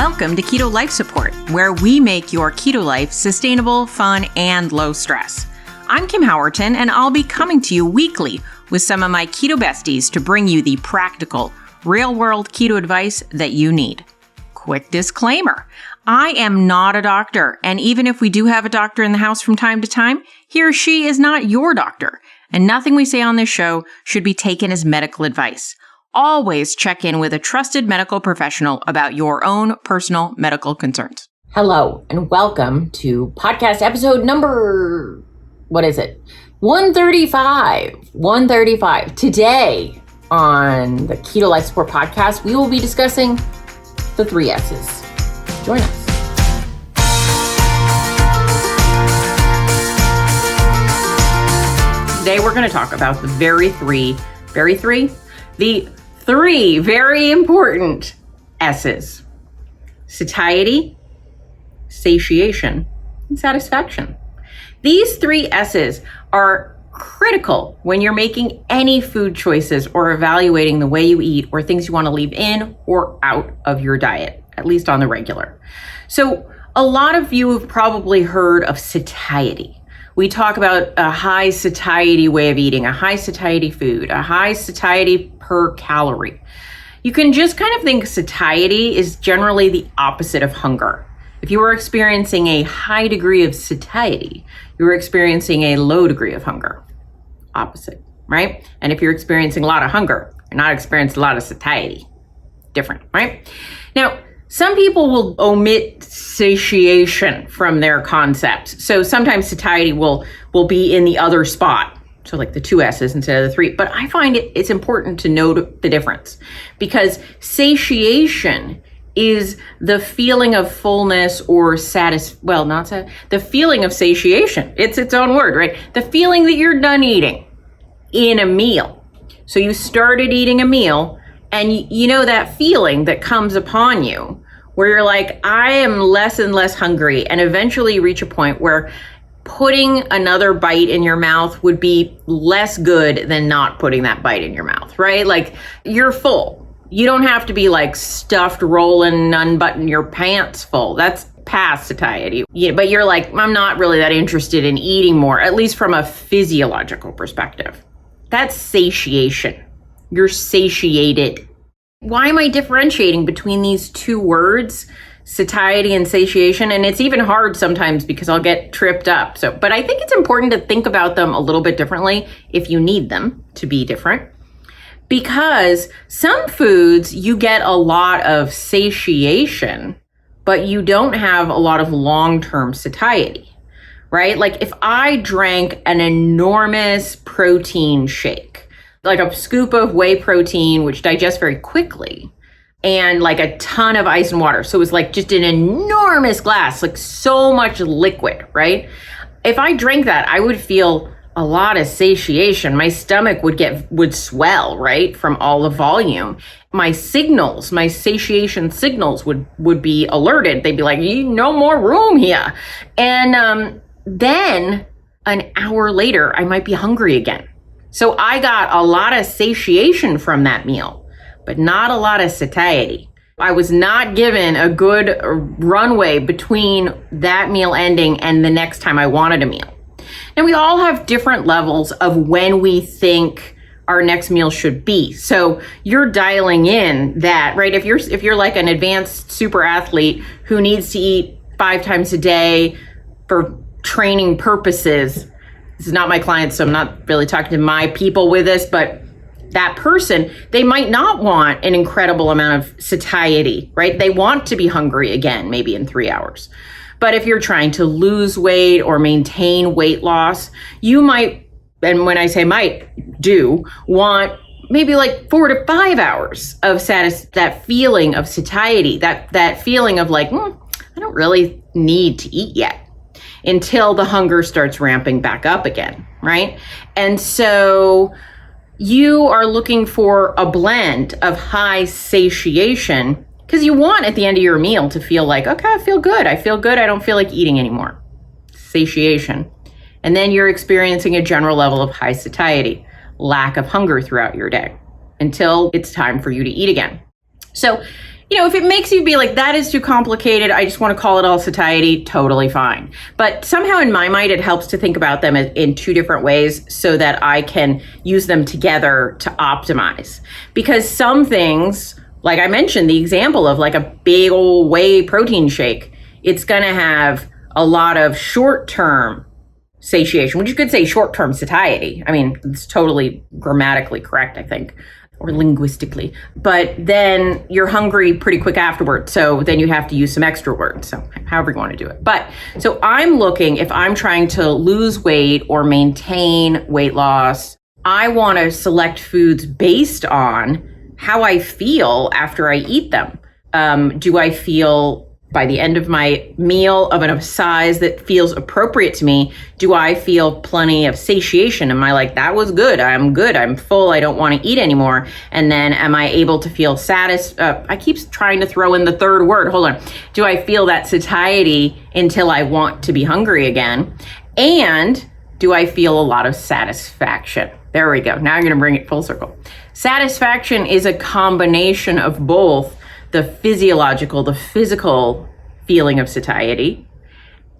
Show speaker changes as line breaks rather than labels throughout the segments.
Welcome to Keto Life Support, where we make your keto life sustainable, fun, and low stress. I'm Kim Howerton, and I'll be coming to you weekly with some of my keto besties to bring you the practical, real-world keto advice that you need. Quick disclaimer, I am not a doctor, and even if we do have a doctor in the house from time to time, he or she is not your doctor, and nothing we say on this show should be taken as medical advice. Always check in with a trusted medical professional about your own personal medical concerns.
Hello, and welcome to podcast episode number, 135. Today on the Keto Life Support Podcast, we will be discussing the 3 S's. Join us.
Today we're going to talk about the three very important S's: satiety, satiation, and satisfaction. These 3 S's are critical when you're making any food choices or evaluating the way you eat or things you want to leave in or out of your diet, at least on the regular. So a lot of you have probably heard of satiety. We talk about a high satiety way of eating, a high satiety food, a high satiety per calorie. You can just kind of think satiety is generally the opposite of hunger. If you are experiencing a high degree of satiety, you're experiencing a low degree of hunger. Opposite, right? And if you're experiencing a lot of hunger, you're not experiencing a lot of satiety. Different, right? Now, some people will omit satiation from their concept. So sometimes satiety will be in the other spot. So like the 2 S's instead of the 3. But I find it's important to note the difference, because satiation is the feeling of fullness or the feeling of satiation. It's its own word, right? The feeling that you're done eating in a meal. So you started eating a meal, and you know that feeling that comes upon you where you're like, I am less and less hungry, and eventually you reach a point where putting another bite in your mouth would be less good than not putting that bite in your mouth, right? Like, you're full. You don't have to be like stuffed, rolling, unbutton your pants full. That's past satiety. But you're like, I'm not really that interested in eating more, at least from a physiological perspective. That's satiation. You're satiated. Why am I differentiating between these 2 words, satiety and satiation? And it's even hard sometimes because I'll get tripped up. But I think it's important to think about them a little bit differently if you need them to be different. Because some foods, you get a lot of satiation, but you don't have a lot of long-term satiety, right? Like if I drank an enormous protein shake, like a scoop of whey protein, which digests very quickly, and like a ton of ice and water. So it was like just an enormous glass, like so much liquid, right? If I drank that, I would feel a lot of satiation. My stomach would swell, right? From all the volume. My satiation signals would be alerted. They'd be like, no more room here. And then an hour later, I might be hungry again. So I got a lot of satiation from that meal, but not a lot of satiety. I was not given a good runway between that meal ending and the next time I wanted a meal. Now, we all have different levels of when we think our next meal should be. So you're dialing in that, right? If you're like an advanced super athlete who needs to eat 5 times a day for training purposes, this is not my client, so I'm not really talking to my people with this, but that person, they might not want an incredible amount of satiety, right? They want to be hungry again, maybe in 3 hours. But if you're trying to lose weight or maintain weight loss, you might, and when I say might, do want maybe like 4 to 5 hours of that feeling of satiety, that feeling of like, I don't really need to eat yet, until the hunger starts ramping back up again, right? And so you are looking for a blend of high satiation because you want at the end of your meal to feel like, okay, I feel good. I don't feel like eating anymore. Satiation. And then you're experiencing a general level of high satiety, lack of hunger throughout your day until it's time for you to eat again. So if it makes you be like, that is too complicated, I just want to call it all satiety, totally fine. But somehow in my mind, it helps to think about them in two different ways so that I can use them together to optimize. Because some things, like I mentioned, the example of like a big old whey protein shake, it's going to have a lot of short-term satiation, which you could say short-term satiety. I mean, it's totally grammatically correct, I think, or linguistically. But then you're hungry pretty quick afterwards. So then you have to use some extra words. So however you want to do it. But so I'm looking, if I'm trying to lose weight or maintain weight loss, I want to select foods based on how I feel after I eat them. Do I feel by the end of my meal of a size that feels appropriate to me? Do I feel plenty of satiation? Am I like, that was good, I'm full, I don't want to eat anymore? And then am I able to feel satisfied? I keep trying to throw in the third word, hold on. Do I feel that satiety until I want to be hungry again? And do I feel a lot of satisfaction? There we go, now I'm gonna bring it full circle. Satisfaction is a combination of both the physiological, the physical feeling of satiety,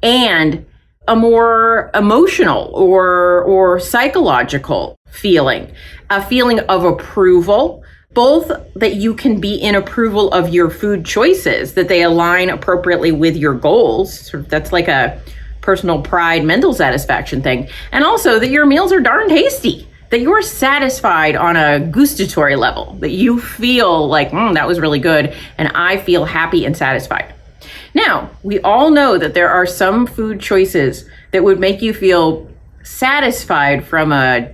and a more emotional or psychological feeling, a feeling of approval, both that you can be in approval of your food choices, that they align appropriately with your goals. Sort of, that's like a personal pride, mental satisfaction thing. And also that your meals are darn tasty, that you're satisfied on a gustatory level, that you feel like, that was really good, and I feel happy and satisfied. Now, we all know that there are some food choices that would make you feel satisfied from a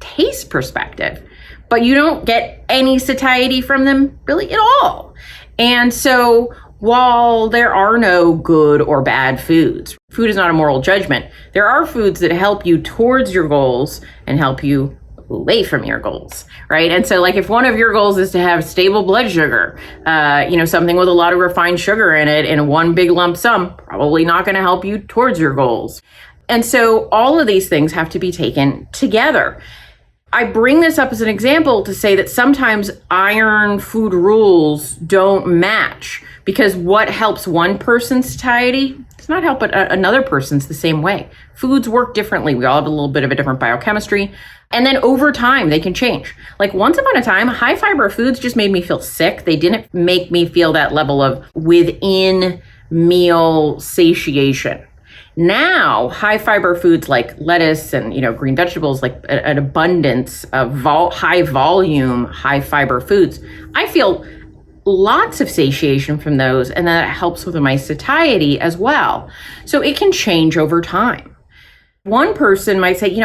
taste perspective, but you don't get any satiety from them really at all. And so while there are no good or bad foods, food is not a moral judgment, there are foods that help you towards your goals and help you away from your goals, right? And so like if one of your goals is to have stable blood sugar, something with a lot of refined sugar in it in one big lump sum, probably not going to help you towards your goals. And so all of these things have to be taken together. I bring this up as an example to say that sometimes iron food rules don't match, because what helps one person's satiety does not help another person's the same way. Foods work differently. We all have a little bit of a different biochemistry. And then over time, they can change. Like once upon a time, high fiber foods just made me feel sick. They didn't make me feel that level of within meal satiation. Now, high fiber foods like lettuce and green vegetables, like an abundance of high volume, high fiber foods, I feel lots of satiation from those, and that helps with my satiety as well. So it can change over time. One person might say,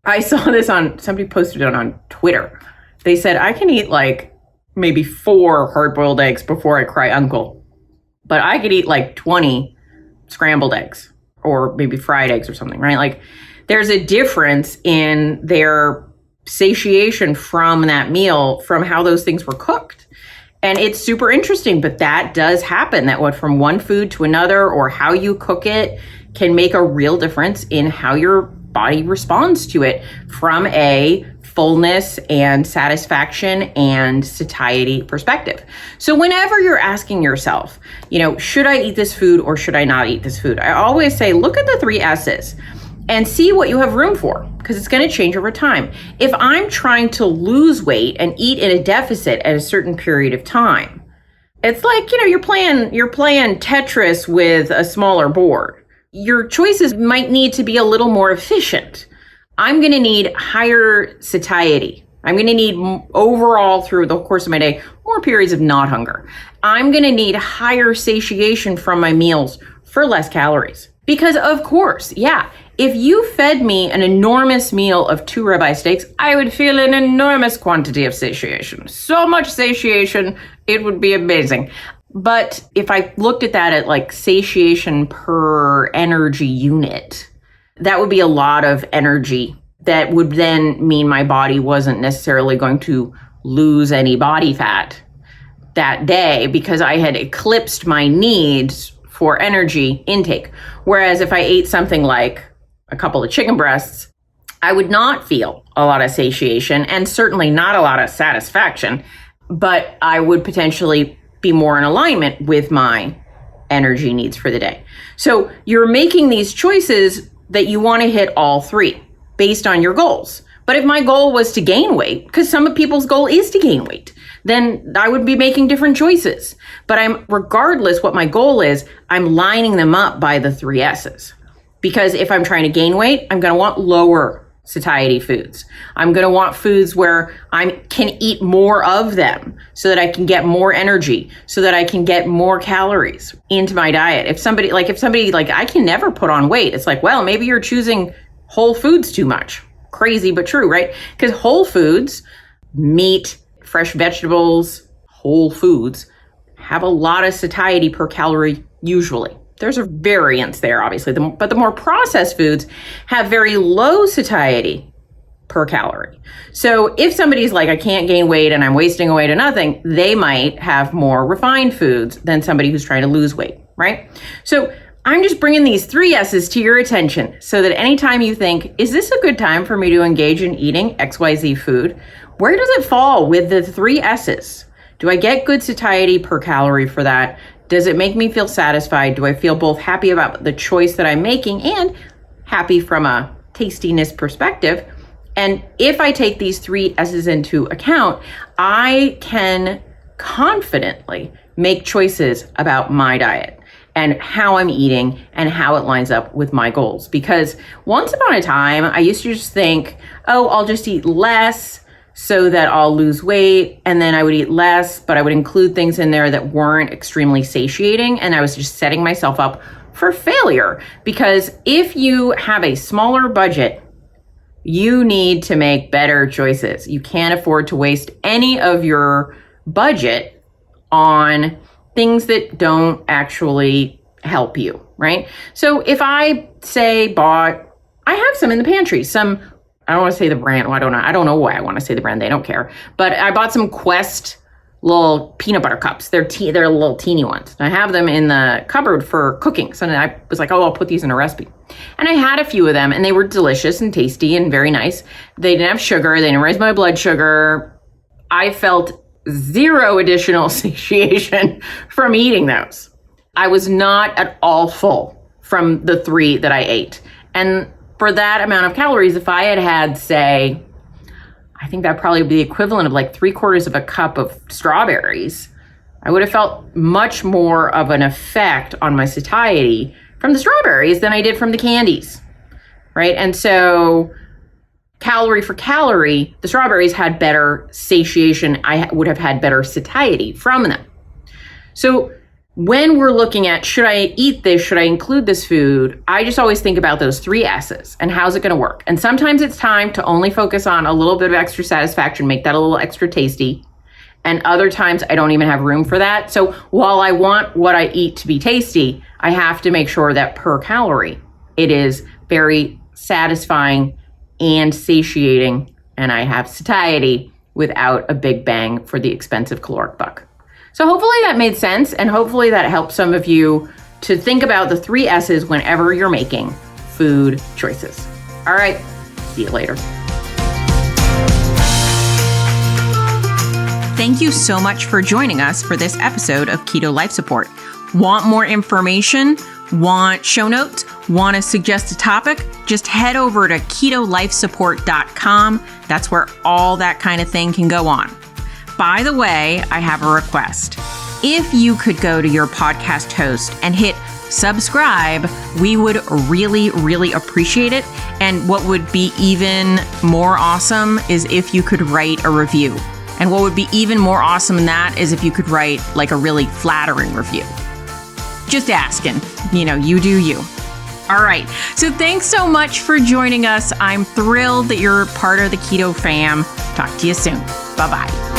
I saw this somebody posted it on Twitter. They said, I can eat like maybe 4 hard-boiled eggs before I cry uncle, but I could eat like 20 scrambled eggs or maybe fried eggs or something, right? Like there's a difference in their satiation from that meal, from how those things were cooked. And it's super interesting, but that does happen, that from one food to another or how you cook it can make a real difference in how your body responds to it from a fullness and satisfaction and satiety perspective. So whenever you're asking yourself, should I eat this food or should I not eat this food? I always say, look at the 3 S's and see what you have room for, because it's going to change over time. If I'm trying to lose weight and eat in a deficit at a certain period of time, it's like, you're playing Tetris with a smaller board. Your choices might need to be a little more efficient. I'm going to need higher satiety. I'm going to need overall through the course of my day, more periods of not hunger. I'm going to need higher satiation from my meals for less calories. Because of course, if you fed me an enormous meal of 2 ribeye steaks, I would feel an enormous quantity of satiation. So much satiation, it would be amazing. But if I looked at that at like satiation per energy unit, that would be a lot of energy. That would then mean my body wasn't necessarily going to lose any body fat that day because I had eclipsed my needs for energy intake. Whereas if I ate something like a couple of chicken breasts, I would not feel a lot of satiation and certainly not a lot of satisfaction. but I would potentially be more in alignment with my energy needs for the day. So you're making these choices that you want to hit all three based on your goals. But if my goal was to gain weight, because some people's goal is to gain weight, then I would be making different choices. But regardless what my goal is, I'm lining them up by the 3 S's. Because if I'm trying to gain weight, I'm going to want lower satiety foods. I'm going to want foods where I can eat more of them so that I can get more energy, so that I can get more calories into my diet. If somebody I can never put on weight, it's like, well, maybe you're choosing whole foods too much. Crazy, but true, right? Because whole foods, meat, fresh vegetables, whole foods have a lot of satiety per calorie usually. There's a variance there, obviously, but the more processed foods have very low satiety per calorie. So if somebody's like, I can't gain weight and I'm wasting away to nothing, they might have more refined foods than somebody who's trying to lose weight, right? So I'm just bringing these 3 S's to your attention so that anytime you think, is this a good time for me to engage in eating XYZ food? Where does it fall with the 3 S's? Do I get good satiety per calorie for that? Does it make me feel satisfied? Do I feel both happy about the choice that I'm making and happy from a tastiness perspective? And if I take these 3 S's into account, I can confidently make choices about my diet and how I'm eating and how it lines up with my goals. Because once upon a time, I used to just think, oh, I'll just eat less so that I'll lose weight. And then I would eat less, but I would include things in there that weren't extremely satiating. And I was just setting myself up for failure. Because if you have a smaller budget, you need to make better choices. You can't afford to waste any of your budget on things that don't actually help you, right? So if I I have some in the pantry, I don't want to say the brand. Well, I don't know why I want to say the brand. They don't care. But I bought some Quest little peanut butter cups. They're little teeny ones. I have them in the cupboard for cooking. So I was like, oh, I'll put these in a recipe. And I had a few of them and they were delicious and tasty and very nice. They didn't have sugar. They didn't raise my blood sugar. I felt zero additional satiation from eating those. I was not at all full from the 3 that I ate. And for that amount of calories, if I had say, I think that probably would be the equivalent of like 3/4 of a cup of strawberries, I would have felt much more of an effect on my satiety from the strawberries than I did from the candies, right? And so calorie for calorie, the strawberries had better satiation. I would have had better satiety from them. So when we're looking at, should I eat this? Should I include this food? I just always think about those 3 S's and how's it going to work? And sometimes it's time to only focus on a little bit of extra satisfaction, make that a little extra tasty. And other times I don't even have room for that. So while I want what I eat to be tasty, I have to make sure that per calorie, it is very satisfying and satiating, and I have satiety without a big bang for the expensive caloric buck. So hopefully that made sense, and hopefully that helps some of you to think about the 3 S's whenever you're making food choices. All right, see you later.
Thank you so much for joining us for this episode of Keto Life Support. Want more information? Want show notes? Want to suggest a topic? Just head over to ketolifesupport.com. That's where all that kind of thing can go on. By the way, I have a request. If you could go to your podcast host and hit subscribe, we would really, really appreciate it. And what would be even more awesome is if you could write a review. And what would be even more awesome than that is if you could write like a really flattering review. Just asking, you do you. All right. So thanks so much for joining us. I'm thrilled that you're part of the Keto fam. Talk to you soon. Bye-bye.